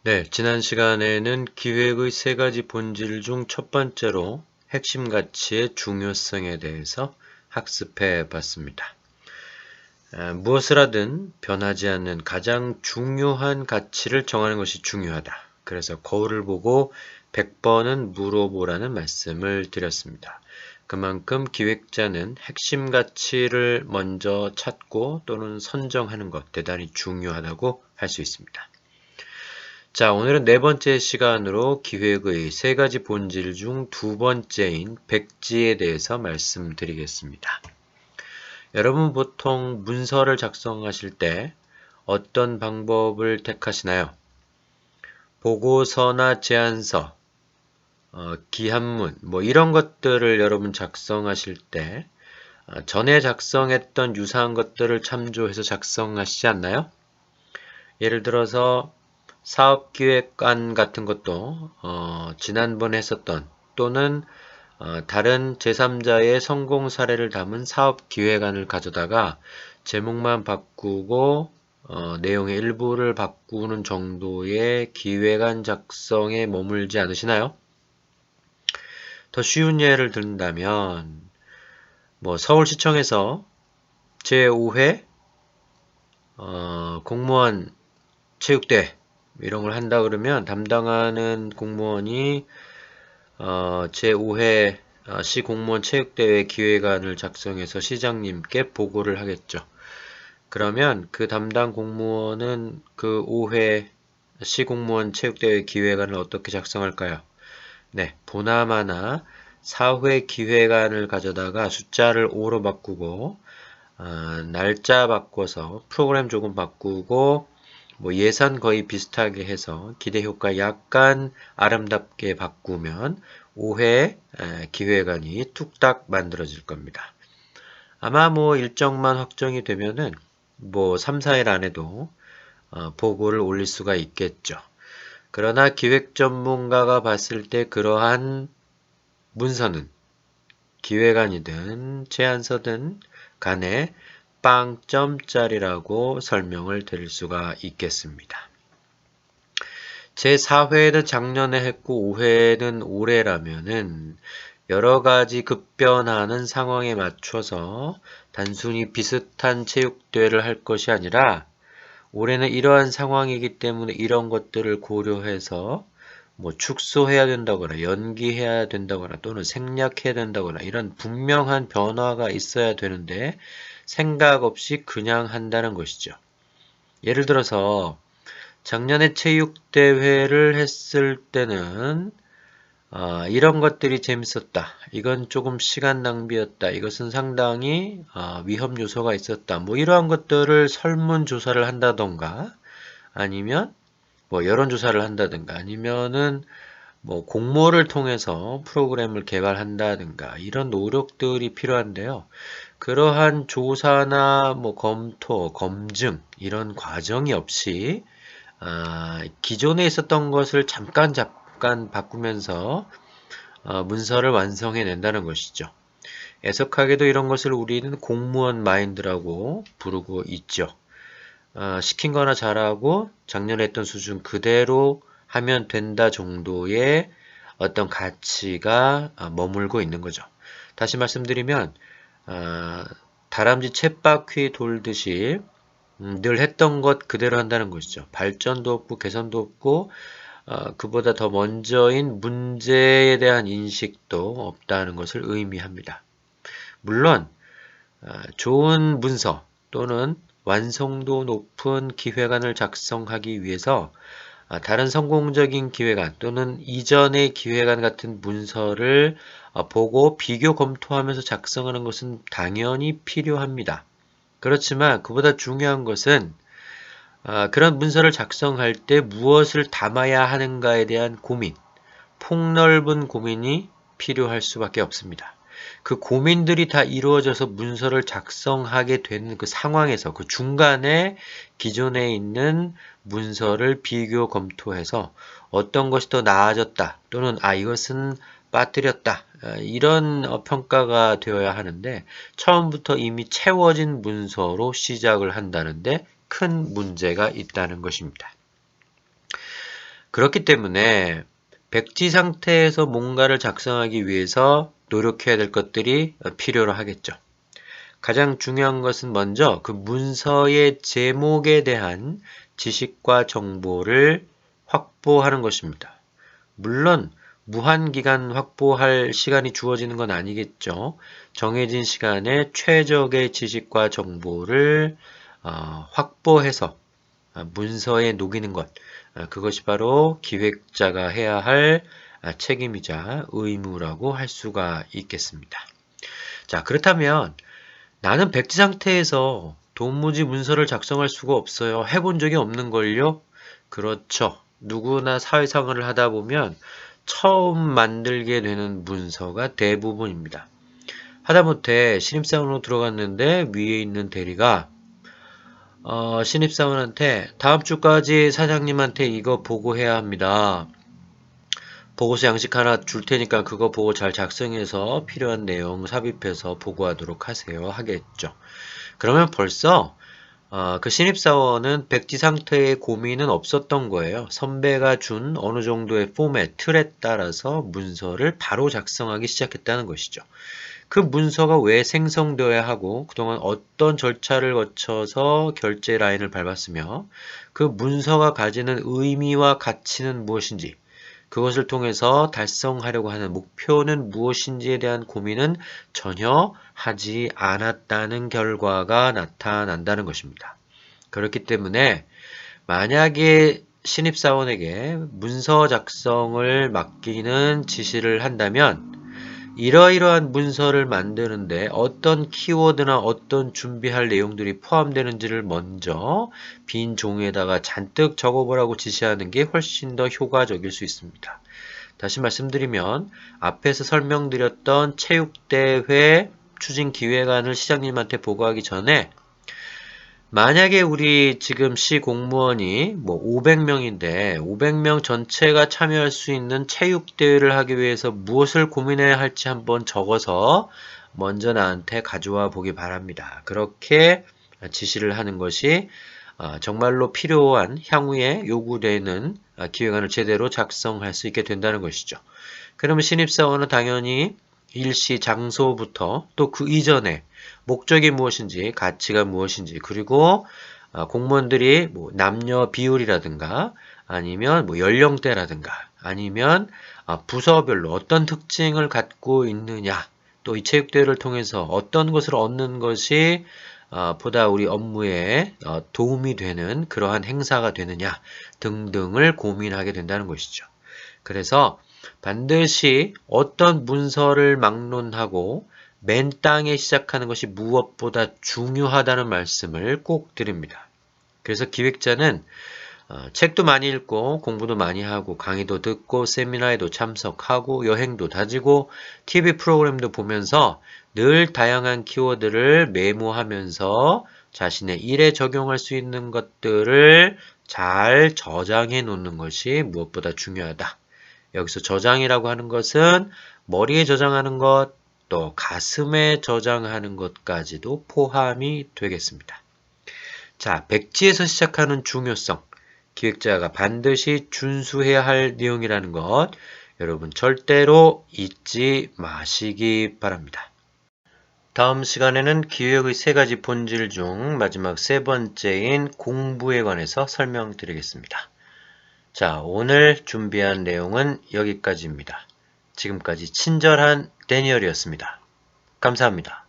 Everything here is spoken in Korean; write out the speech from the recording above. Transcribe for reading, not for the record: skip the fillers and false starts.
네, 지난 시간에는 기획의 세 가지 본질 중 첫 번째로 핵심 가치의 중요성에 대해서 학습해 봤습니다. 무엇을 하든 변하지 않는 가장 중요한 가치를 정하는 것이 중요하다. 그래서 거울을 보고 100번은 물어보라는 말씀을 드렸습니다. 그만큼 기획자는 핵심 가치를 먼저 찾고 또는 선정하는 것 대단히 중요하다고 할 수 있습니다. 자, 오늘은 네 번째 시간으로 기획의 세 가지 본질 중 두 번째인 백지에 대해서 말씀드리겠습니다. 여러분 보통 문서를 작성하실 때 어떤 방법을 택하시나요? 보고서나 제안서, 기한문, 이런 것들을 여러분 작성하실 때 전에 작성했던 유사한 것들을 참조해서 작성하시지 않나요? 예를 들어서 사업기획안 같은 것도 지난번에 했었던 또는 다른 제3자의 성공 사례를 담은 사업기획안을 가져다가 제목만 바꾸고 내용의 일부를 바꾸는 정도의 기획안 작성에 머물지 않으시나요? 더 쉬운 예를 든다면 서울시청에서 제5회 공무원 체육대회 이런 걸 한다 그러면 담당하는 공무원이 제5회 시공무원 체육대회 기획안을 작성해서 시장님께 보고를 하겠죠. 그러면 그 담당 공무원은 그 5회 시공무원 체육대회 기획안을 어떻게 작성할까요? 네, 보나마나 4회 기획안을 가져다가 숫자를 5로 바꾸고 날짜 바꿔서 프로그램 조금 바꾸고 예산 거의 비슷하게 해서 기대 효과 약간 아름답게 바꾸면 5회 기획안이 뚝딱 만들어질 겁니다. 아마 일정만 확정이 되면은 3, 4일 안에도 보고를 올릴 수가 있겠죠. 그러나 기획 전문가가 봤을 때 그러한 문서는 기획안이든 제안서든 간에 빵점짜리라고 설명을 드릴 수가 있겠습니다. 제4회는 작년에 했고 5회는 올해라면은 여러 가지 급변하는 상황에 맞춰서 단순히 비슷한 체육대회를 할 것이 아니라 올해는 이러한 상황이기 때문에 이런 것들을 고려해서 축소해야 된다거나 연기해야 된다거나 또는 생략해야 된다거나 이런 분명한 변화가 있어야 되는데 생각 없이 그냥 한다는 것이죠. 예를 들어서 작년에 체육대회를 했을 때는 이런 것들이 재밌었다. 이건 조금 시간 낭비였다. 이것은 상당히 위험 요소가 있었다. 이러한 것들을 설문조사를 한다던가 아니면 여론조사를 한다든가 아니면은 공모를 통해서 프로그램을 개발한다든가 이런 노력들이 필요한데요. 그러한 조사나 검토, 검증 이런 과정이 없이 기존에 있었던 것을 잠깐 바꾸면서 문서를 완성해 낸다는 것이죠. 애석하게도 이런 것을 우리는 공무원 마인드라고 부르고 있죠. 시킨 거나 잘하고 작년에 했던 수준 그대로 하면 된다 정도의 어떤 가치가 머물고 있는 거죠. 다시 말씀드리면 다람쥐 쳇바퀴 돌듯이 늘 했던 것 그대로 한다는 것이죠. 발전도 없고 개선도 없고 그보다 더 먼저인 문제에 대한 인식도 없다는 것을 의미합니다. 물론 좋은 문서 또는 완성도 높은 기획안을 작성하기 위해서 다른 성공적인 기획안 또는 이전의 기획안 같은 문서를 보고 비교 검토하면서 작성하는 것은 당연히 필요합니다. 그렇지만 그보다 중요한 것은 그런 문서를 작성할 때 무엇을 담아야 하는가에 대한 고민, 폭넓은 고민이 필요할 수밖에 없습니다. 그 고민들이 다 이루어져서 문서를 작성하게 되는 그 상황에서 그 중간에 기존에 있는 문서를 비교 검토해서 어떤 것이 더 나아졌다 또는 이것은 빠뜨렸다 이런 평가가 되어야 하는데 처음부터 이미 채워진 문서로 시작을 한다는데 큰 문제가 있다는 것입니다. 그렇기 때문에 백지 상태에서 뭔가를 작성하기 위해서 노력해야 될 것들이 필요로 하겠죠. 가장 중요한 것은 먼저 그 문서의 제목에 대한 지식과 정보를 확보하는 것입니다. 물론 무한기간 확보할 시간이 주어지는 건 아니겠죠. 정해진 시간에 최적의 지식과 정보를 확보해서 문서에 녹이는 것, 그것이 바로 기획자가 해야 할 책임이자 의무라고 할 수가 있겠습니다. 자, 그렇다면 나는 백지 상태에서 도무지 문서를 작성할 수가 없어요. 해본 적이 없는 걸요? 그렇죠. 누구나 사회생활을 하다 보면 처음 만들게 되는 문서가 대부분입니다. 하다못해 신입사원으로 들어갔는데 위에 있는 대리가 신입사원한테 다음 주까지 사장님한테 이거 보고해야 합니다. 보고서 양식 하나 줄 테니까 그거 보고 잘 작성해서 필요한 내용 삽입해서 보고하도록 하세요. 하겠죠. 그러면 벌써 그 신입사원은 백지 상태의 고민은 없었던 거예요. 선배가 준 어느 정도의 포맷, 틀에 따라서 문서를 바로 작성하기 시작했다는 것이죠. 그 문서가 왜 생성되어야 하고 그동안 어떤 절차를 거쳐서 결제 라인을 밟았으며 그 문서가 가지는 의미와 가치는 무엇인지 그것을 통해서 달성하려고 하는 목표는 무엇인지에 대한 고민은 전혀 하지 않았다는 결과가 나타난다는 것입니다. 그렇기 때문에 만약에 신입사원에게 문서 작성을 맡기는 지시를 한다면 이러이러한 문서를 만드는데 어떤 키워드나 어떤 준비할 내용들이 포함되는지를 먼저 빈 종이에다가 잔뜩 적어보라고 지시하는 게 훨씬 더 효과적일 수 있습니다. 다시 말씀드리면 앞에서 설명드렸던 체육대회 추진기획안을 시장님한테 보고하기 전에 만약에 우리 지금 시 공무원이 500명인데 500명 전체가 참여할 수 있는 체육대회를 하기 위해서 무엇을 고민해야 할지 한번 적어서 먼저 나한테 가져와 보기 바랍니다. 그렇게 지시를 하는 것이 정말로 필요한 향후에 요구되는 기획안을 제대로 작성할 수 있게 된다는 것이죠. 그러면 신입사원은 당연히 일시 장소부터 또 그 이전에 목적이 무엇인지 가치가 무엇인지 그리고 공무원들이 남녀 비율이라든가 아니면 연령대라든가 아니면 부서별로 어떤 특징을 갖고 있느냐 또 이 체육대회를 통해서 어떤 것을 얻는 것이 보다 우리 업무에 도움이 되는 그러한 행사가 되느냐 등등을 고민하게 된다는 것이죠. 그래서 반드시 어떤 문서를 막론하고 맨 땅에 시작하는 것이 무엇보다 중요하다는 말씀을 꼭 드립니다. 그래서 기획자는 책도 많이 읽고 공부도 많이 하고 강의도 듣고 세미나에도 참석하고 여행도 다지고 TV 프로그램도 보면서 늘 다양한 키워드를 메모하면서 자신의 일에 적용할 수 있는 것들을 잘 저장해 놓는 것이 무엇보다 중요하다. 여기서 저장이라고 하는 것은 머리에 저장하는 것, 또 가슴에 저장하는 것까지도 포함이 되겠습니다. 자, 백지에서 시작하는 중요성, 기획자가 반드시 준수해야 할 내용이라는 것, 여러분 절대로 잊지 마시기 바랍니다. 다음 시간에는 기획의 3가지 본질 중 마지막 3번째인 공부에 관해서 설명드리겠습니다. 자, 오늘 준비한 내용은 여기까지입니다. 지금까지 친절한 데니얼이었습니다. 감사합니다.